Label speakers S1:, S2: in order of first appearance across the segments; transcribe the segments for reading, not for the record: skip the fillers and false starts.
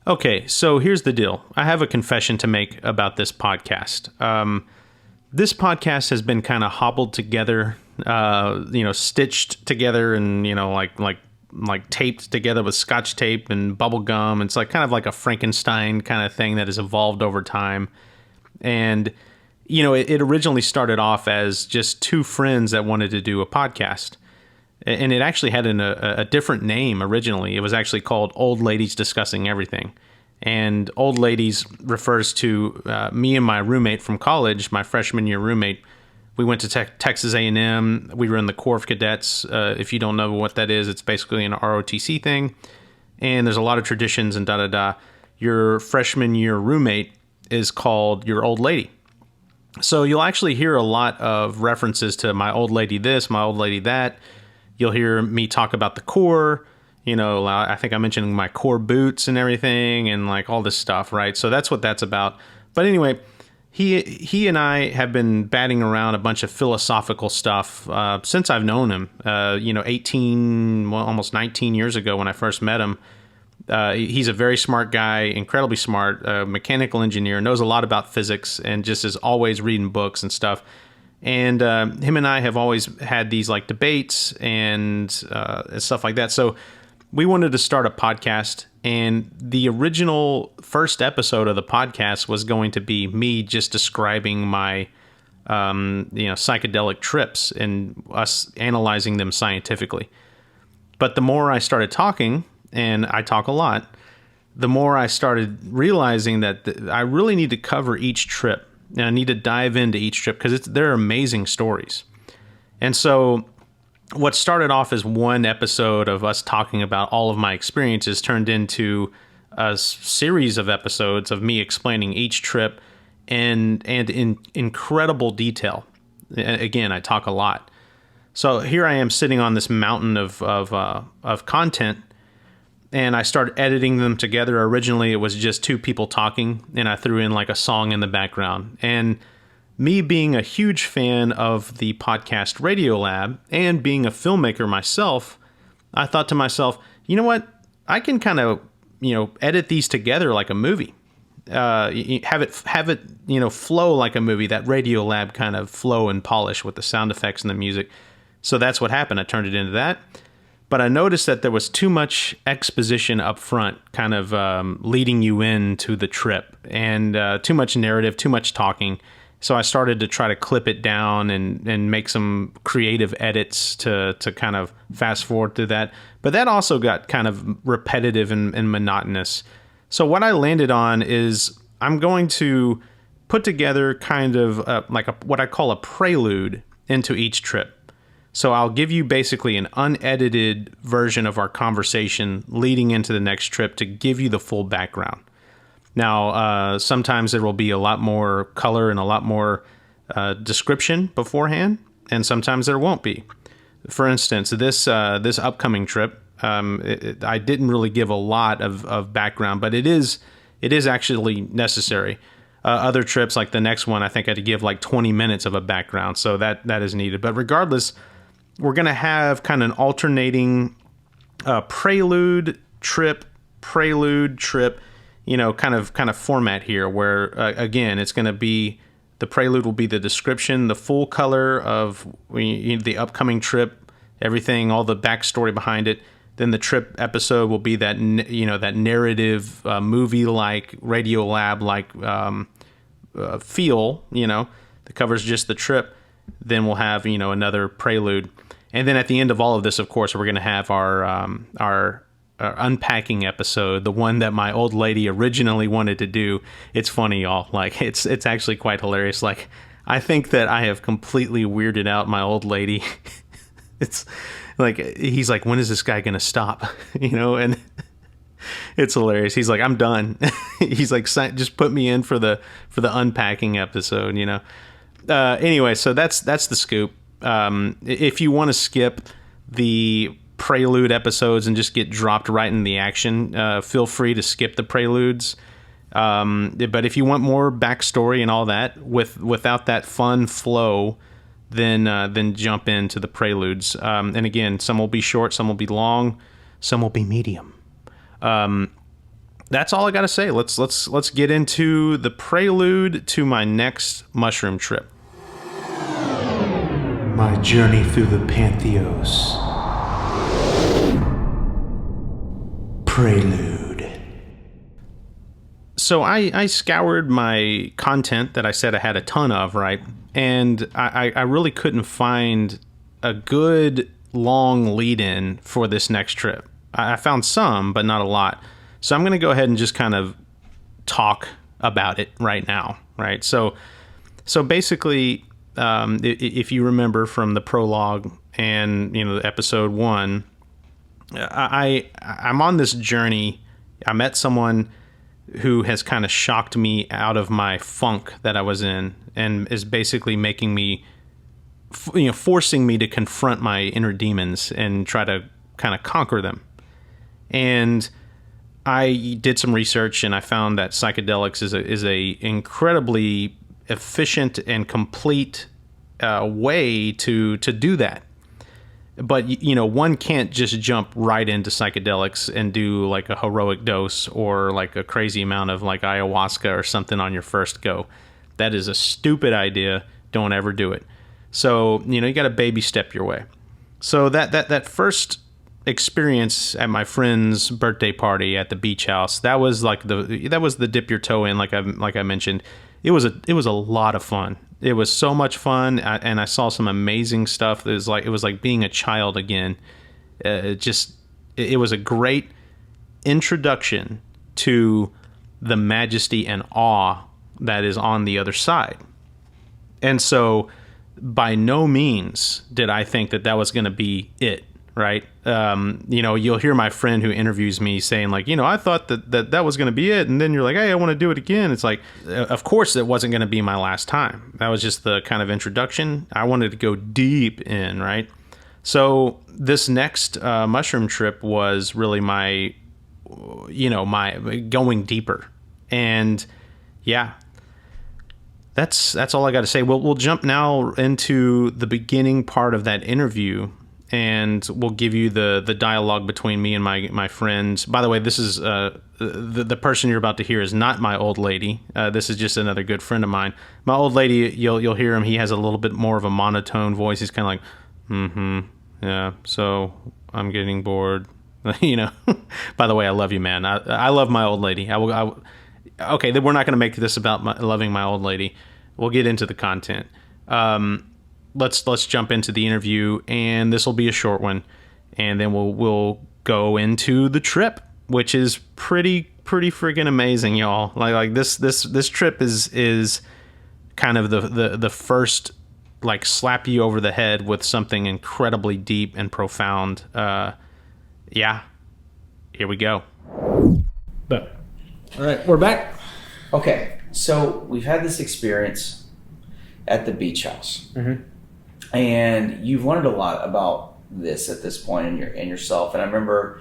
S1: Okay, so here's the deal. I have a confession to make about this podcast. This podcast has been kind of hobbled together, stitched together, and like taped together with Scotch tape and bubble gum. It's like kind of like a Frankenstein kind of thing that has evolved over time. And it originally started off as just two friends that wanted to do a podcast. And it actually had a different name originally. It was actually called Old Ladies Discussing Everything. And Old Ladies refers to me and my roommate from college, my freshman year roommate. We went to Texas A&M. We were in the Corps of Cadets. If you don't know what that is, it's basically an ROTC thing. And there's a lot of traditions and da-da-da. Your freshman year roommate is called your old lady. So you'll actually hear a lot of references to my old lady this, my old lady that. You'll hear me talk about the Corps. I think I mentioned my Corps boots and everything and like all this stuff, right? So that's what that's about. But anyway, he and I have been batting around a bunch of philosophical stuff since I've known him. 18, well, almost 19 years ago when I first met him. He's a very smart guy, incredibly smart, mechanical engineer, knows a lot about physics, and just is always reading books and stuff. And him and I have always had these like debates and stuff like that. So we wanted to start a podcast, and the original first episode of the podcast was going to be me just describing my psychedelic trips and us analyzing them scientifically. But the more I started talking, and I talk a lot, the more I started realizing that I really need to cover each trip. And I need to dive into each trip because they're amazing stories. And so what started off as one episode of us talking about all of my experiences turned into a series of episodes of me explaining each trip and in incredible detail. Again, I talk a lot. So here I am sitting on this mountain of content, and I started editing them together. Originally, it was just two people talking, and I threw in like a song in the background. And me being a huge fan of the podcast Radiolab and being a filmmaker myself, I thought to myself, you know what? I can kind of, edit these together like a movie. Have it flow like a movie, that Radiolab kind of flow and polish with the sound effects and the music. So that's what happened. I turned it into that. But I noticed that there was too much exposition up front, kind of leading you into the trip, and too much narrative, too much talking. So I started to try to clip it down and make some creative edits to kind of fast forward through that. But that also got kind of repetitive and monotonous. So what I landed on is I'm going to put together kind of what I call a prelude into each trip. So I'll give you basically an unedited version of our conversation leading into the next trip to give you the full background. Now, sometimes there will be a lot more color and a lot more description beforehand, and sometimes there won't be. For instance, this upcoming trip, I didn't really give a lot of background, but it is actually necessary. Other trips, like the next one, I think I had to give like 20 minutes of a background, so that is needed. But regardless, we're going to have kind of an alternating prelude trip, kind of format here where, again, it's going to be, the prelude will be the description, the full color of the upcoming trip, everything, all the backstory behind it. Then the trip episode will be that, that narrative, movie-like, Radiolab-like feel, that covers just the trip. Then we'll have, another prelude. And then at the end of all of this, of course, we're going to have our unpacking episode, the one that my old lady originally wanted to do. It's funny, y'all. Like, it's actually quite hilarious. Like, I think that I have completely weirded out my old lady. It's like, he's like, when is this guy going to stop? And it's hilarious. He's like, I'm done. He's like, just put me in for the unpacking episode, Anyway, so that's the scoop. If you want to skip the prelude episodes and just get dropped right in the action, feel free to skip the preludes. But if you want more backstory and all that without that fun flow, then jump into the preludes. And again, some will be short, some will be long, some will be medium. that's all I got to say. Let's get into the prelude to my next mushroom trip.
S2: My journey through the Pantheos. Prelude.
S1: So I scoured my content that I said I had a ton of, right? And I really couldn't find a good long lead-in for this next trip. I found some, but not a lot. So I'm going to go ahead and just kind of talk about it right now, right? So basically, if you remember from the prologue and episode 1, I'm on this journey. I met someone who has kind of shocked me out of my funk that I was in, and is basically making me, forcing me to confront my inner demons and try to kind of conquer them. And I did some research, and I found that psychedelics is a incredibly efficient and complete way to do that. But one can't just jump right into psychedelics and do like a heroic dose or like a crazy amount of like ayahuasca or something on your first go. That is a stupid idea. Don't ever do it. So you got to baby step your way. So that first experience at my friend's birthday party at the beach house, that was the dip your toe in, like I mentioned. It was a lot of fun. It was so much fun, and I saw some amazing stuff. It was like being a child again. It was a great introduction to the majesty and awe that is on the other side. And so, by no means did I think that was going to be it. Right. You'll hear my friend who interviews me saying like, I thought that was going to be it. And then you're like, hey, I want to do it again. It's like, of course it wasn't going to be my last time. That was just the kind of introduction. I wanted to go deep in. Right. So this next mushroom trip was really my going deeper. And yeah, that's all I got to say. We'll jump now into the beginning part of that interview, and we'll give you the dialogue between me and my friends. By the way, this is the person you're about to hear is not my old lady. This is just another good friend of mine. My old lady, you'll hear him. He has a little bit more of a monotone voice. He's kind of like, yeah. So I'm getting bored. By the way, I love you, man. I love my old lady. Okay, then we're not going to make this about loving my old lady. We'll get into the content. Let's jump into the interview, and this will be a short one, and then we'll go into the trip, which is pretty freaking amazing, y'all. Like this trip is kind of the first like slap you over the head with something incredibly deep and profound. Yeah, here we go.
S3: But all right, we're back.
S4: Okay, so we've had this experience at the beach house.
S3: Mm-hmm.
S4: And you've learned a lot about this at this point in yourself. And I remember,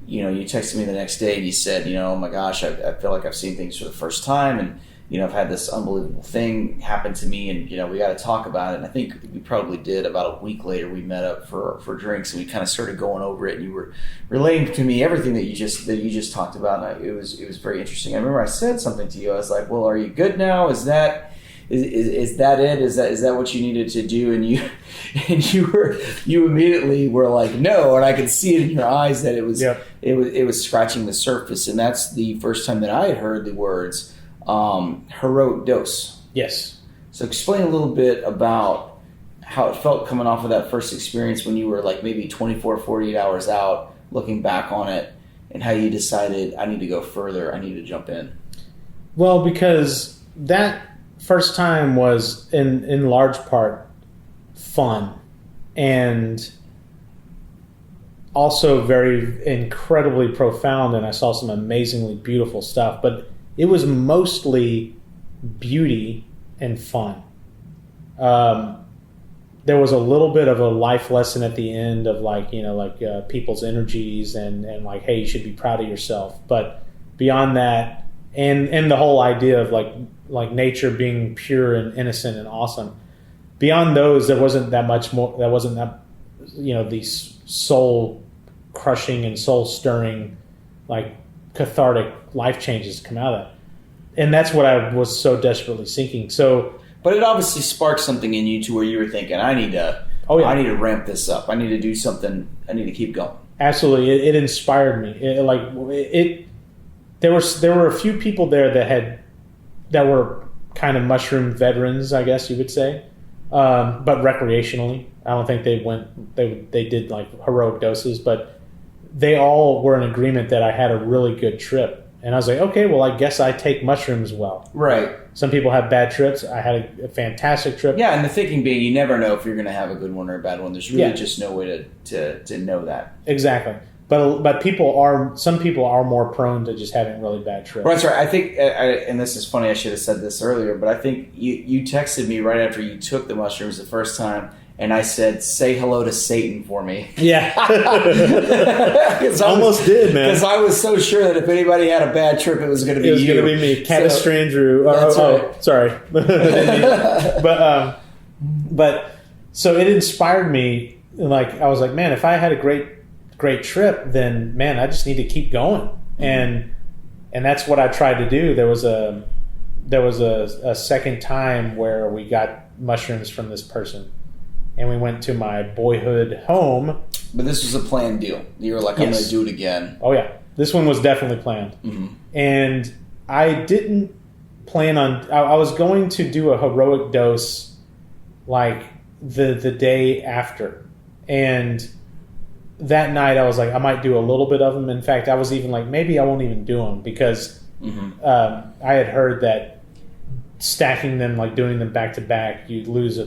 S4: you texted me the next day and you said, oh my gosh, I feel like I've seen things for the first time. And, I've had this unbelievable thing happen to me, and, we got to talk about it. And I think we probably did. About a week later, we met up for drinks, and we kind of started going over it. And you were relaying to me everything that you just talked about. And it was very interesting. I remember I said something to you. I was like, well, are you good now? Is that it? Is that what you needed to do? And you immediately were like, no. And I could see it in your eyes that it was scratching the surface. And that's the first time that I had heard the words heroic dose.
S3: Yes.
S4: So explain a little bit about how it felt coming off of that first experience when you were like maybe 24, 48 hours out, looking back on it, and how you decided, I need to go further, I need to jump in.
S3: Well, because that first time was in large part fun, and also very incredibly profound, and I saw some amazingly beautiful stuff, but it was mostly beauty and fun. There was a little bit of a life lesson at the end of people's energies and like, hey, you should be proud of yourself. But beyond that, and the whole idea of like nature being pure and innocent and awesome. Beyond those, there wasn't that much more. That wasn't that, these soul crushing and soul stirring, like cathartic life changes to come out of that. And that's what I was so desperately seeking. So,
S4: but it obviously sparked something in you to where you were thinking, I need to ramp this up. I need to do something. I need to keep going.
S3: Absolutely. It inspired me. There were a few people there that were kind of mushroom veterans, I guess you would say. But recreationally. I don't think they did like heroic doses, but they all were in agreement that I had a really good trip. And I was like, okay, well, I guess I take mushrooms well.
S4: Right.
S3: Some people have bad trips. I had a fantastic trip.
S4: Yeah, and the thinking being, you never know if you're going to have a good one or a bad one. There's really just no way to know that.
S3: Exactly. But some people are more prone to just having really bad trips.
S4: Well, that's right. I think, and this is funny, I should have said this earlier, but I think you texted me right after you took the mushrooms the first time, and I said, say hello to Satan for me.
S3: Yeah. Almost did, man.
S4: Because I was so sure that if anybody had a bad trip, it was going to be you.
S3: It was going to be me. Catastrandrew.
S4: That's right.
S3: Sorry. But so it inspired me. Like, I was like, man, if I had a great trip, then, man, I just need to keep going. And that's what I tried to do. There was a second time where we got mushrooms from this person. And we went to my boyhood home.
S4: But this was a planned deal. You were like, I'm going to do it again.
S3: Oh, yeah. This one was definitely planned. Mm-hmm. And I didn't plan on... I was going to do a heroic dose like the day after. And that night I was like, I might do a little bit of them. In fact, I was even like, maybe I won't even do them because I had heard that stacking them, like doing them back to back, you lose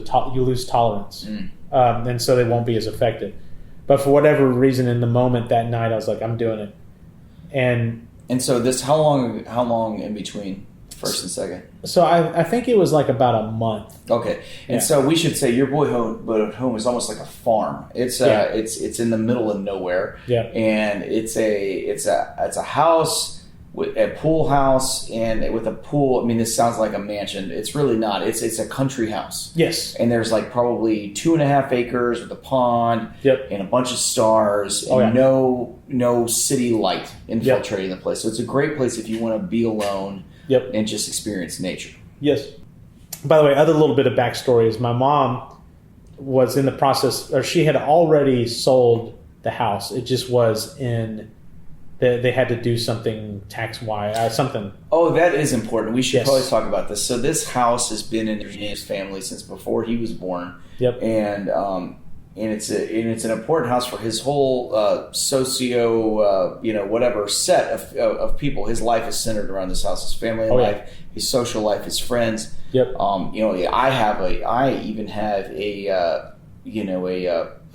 S3: tolerance, and so they won't be as effective. But for whatever reason, in the moment that night, I was like, I'm doing it. And so
S4: this, how long in between first and second?
S3: So I think it was like about a month.
S4: Okay, and so we should say your boyhood home is almost like a farm. It's in the middle of nowhere.
S3: Yeah,
S4: and it's a house. With a pool house and with a pool. I mean, this sounds like a mansion. It's really not. It's a country house.
S3: Yes.
S4: And there's like probably 2.5 acres with a pond.
S3: Yep.
S4: And a bunch of stars. And no city light infiltrating the place. So it's a great place if you want to be alone.
S3: Yep.
S4: And just experience nature.
S3: Yes. By the way, other little bit of backstory is my mom was in the process, or she had already sold the house. It just was in... They had to do something tax-wise, something.
S4: Oh, that is important. We should probably talk about this. So this house has been in his family since before he was born.
S3: Yep.
S4: And it's an important house for his whole socio whatever set of people. His life is centered around this house. His family life, his social life, his friends.
S3: Yep.
S4: I even have a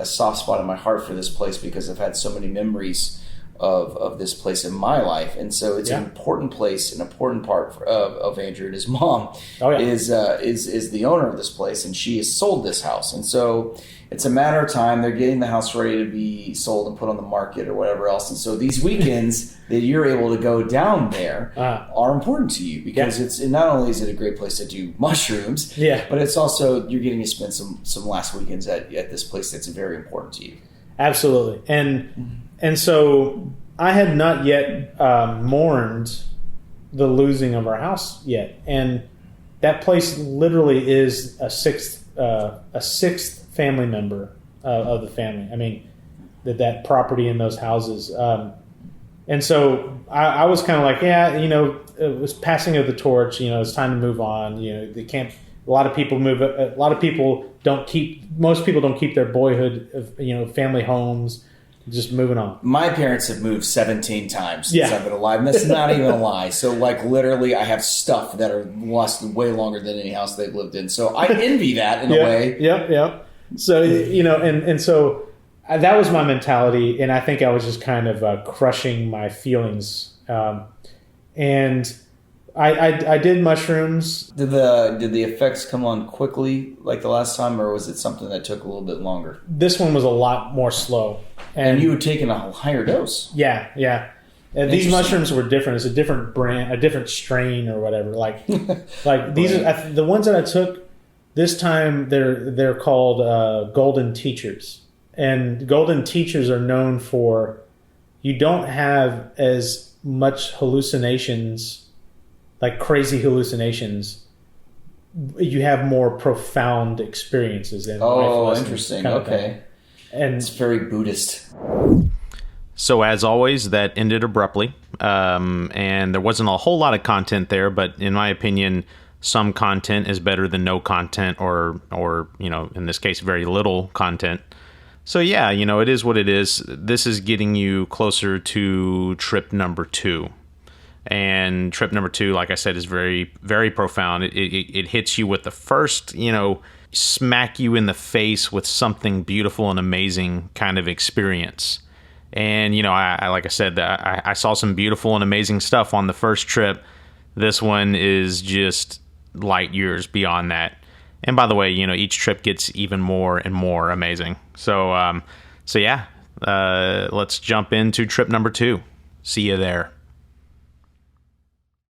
S4: soft spot in my heart for this place because I've had so many memories of this place in my life, and so it's an important place, an important part of Andrew. And his mom is the owner of this place, and she has sold this house, and so it's a matter of time. They're getting the house ready to be sold and put on the market or whatever else. And so these weekends that you're able to go down there are important to you because it's not only is it a great place to do mushrooms, but it's also you're getting to spend some last weekends at this place that's very important to you.
S3: Absolutely, and so I had not yet mourned the losing of our house yet, and that place literally is a sixth family member of the family. I mean, that property and those houses, and so I was kind of like, it was passing of the torch. It's time to move on. They can't. A lot of people move. A lot of people don't keep. Most people don't keep their boyhood, family homes. Just moving on. My
S4: parents have moved 17 times since I've been alive, and that's not even a lie. So, like, literally, I have stuff that are lasted way longer than any house they've lived in. So, I envy that in a way.
S3: Yep. So, and so that was my mentality, and I think I was just kind of crushing my feelings. And I did mushrooms.
S4: Did the effects come on quickly like the last time, or was it something that took a little bit longer?
S3: This one was a lot more slow.
S4: And you had taken a higher dose.
S3: Yeah. These mushrooms were different. It's a different brand, a different strain or whatever. Like these are the ones that I took this time. They're called Golden Teachers, and Golden Teachers are known for you don't have as much hallucinations, like crazy hallucinations, you have more profound experiences in life
S4: Oh,
S3: lessons
S4: interesting.
S3: kind of
S4: Okay.
S3: thing. And
S4: It's very Buddhist.
S1: So as always, that ended abruptly, and there wasn't a whole lot of content there. But in my opinion, some content is better than no content, or in this case, very little content. So yeah, it is what it is. This is getting you closer to trip number 2, and trip number 2, like I said, is very, very profound. It hits you with the first, smack you in the face with something beautiful and amazing kind of experience. And, I like I said, I saw some beautiful and amazing stuff on the first trip. This one is just light years beyond that. And by the way, each trip gets even more and more amazing. So yeah, let's jump into trip number 2. See you there.